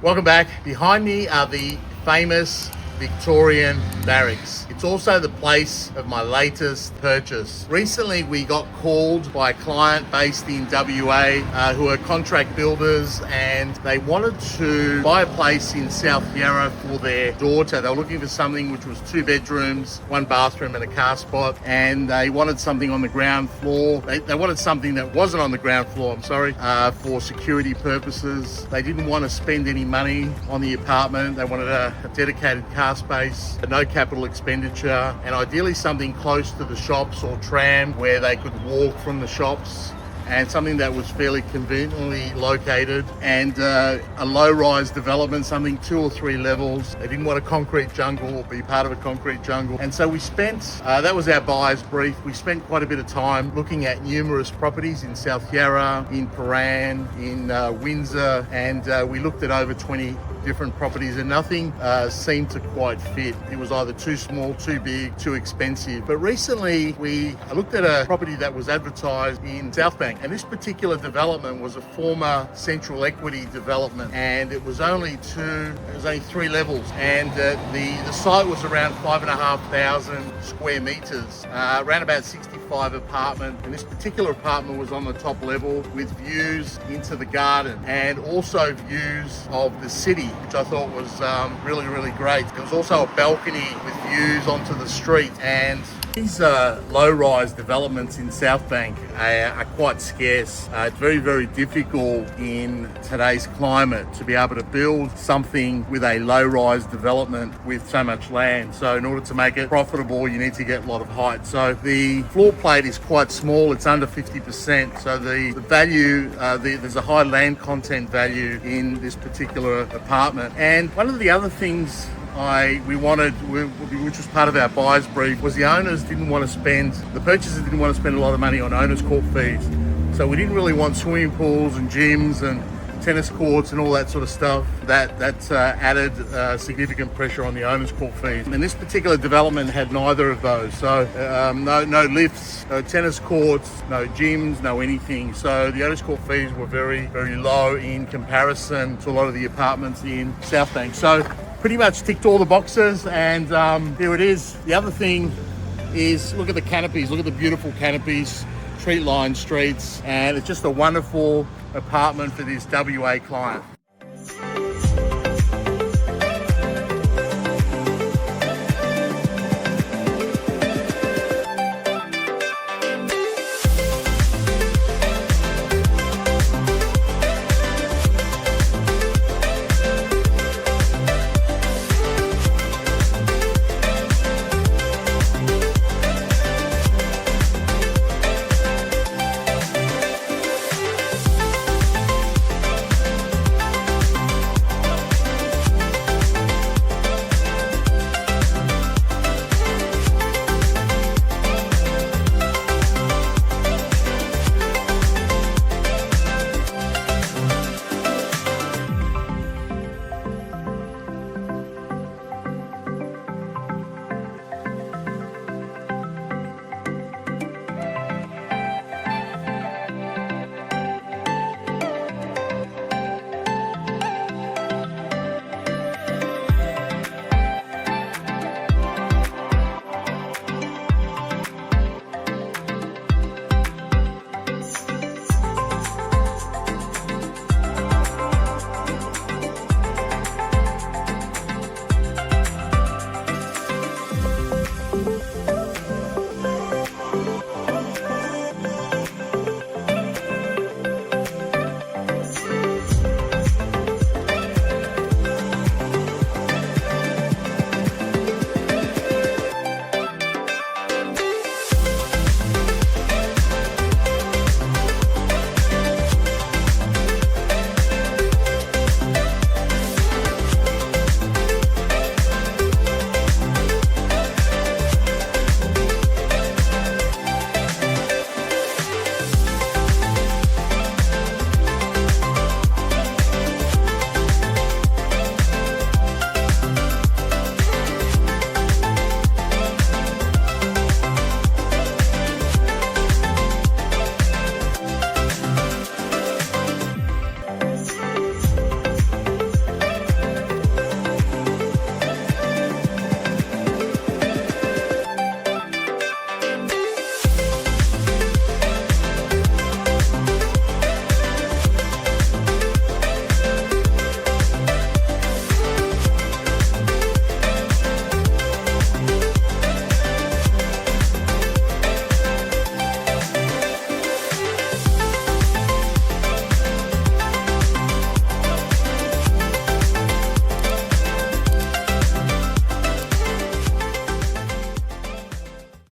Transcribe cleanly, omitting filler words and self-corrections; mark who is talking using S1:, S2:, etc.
S1: Welcome back. Behind me are the famous Victorian Barracks. It's also the place of my latest purchase. Recently, we got called by a client based in WA who are contract builders, and they wanted to buy a place in South Yarra for their daughter. They were looking for something which was 2 bedrooms, 1 bathroom and a car spot, and they wanted something on the ground floor. They wanted something that wasn't on the ground floor, for security purposes. They didn't want to spend any money on the apartment. They wanted a dedicated car space, no capital expenditure, and ideally something close to the shops or tram where they could walk from the shops, and something that was fairly conveniently located, and a low-rise development, something 2 or 3 levels. They didn't want a concrete jungle or be part of a concrete jungle. And so we spent, that was our buyer's brief. We spent quite a bit of time looking at numerous properties in South Yarra, in Prahran, in Windsor, and we looked at over 20 different properties, and nothing seemed to quite fit. It was either too small, too big, too expensive. But recently I looked at a property that was advertised in Southbank, and this particular development was a former central equity development, and it was only 3 levels, and the site was around 5,500 square meters, around about 65 apartment, and this particular apartment was on the top level with views into the garden and also views of the city, which I thought was really, really great. There was also a balcony with views onto the street, and these low-rise developments in Southbank are quite scarce. It's very, very difficult in today's climate to be able to build something with a low-rise development with so much land. So in order to make it profitable, you need to get a lot of height. So the floor plate is quite small. It's under 50%. So the value, there's a high land content value in this particular apartment. And one of the other things we wanted, which was part of our buyer's brief, was the purchasers didn't want to spend a lot of money on owner's court fees. So we didn't really want swimming pools and gyms and tennis courts and all that sort of stuff. That added significant pressure on the owner's court fees. And this particular development had neither of those. So no lifts, no tennis courts, no gyms, no anything. So the owner's court fees were very, very low in comparison to a lot of the apartments in Southbank. So pretty much ticked all the boxes, and here it is. The other thing is, look at the canopies, look at the beautiful canopies, tree-lined streets, and it's just a wonderful apartment for this WA client.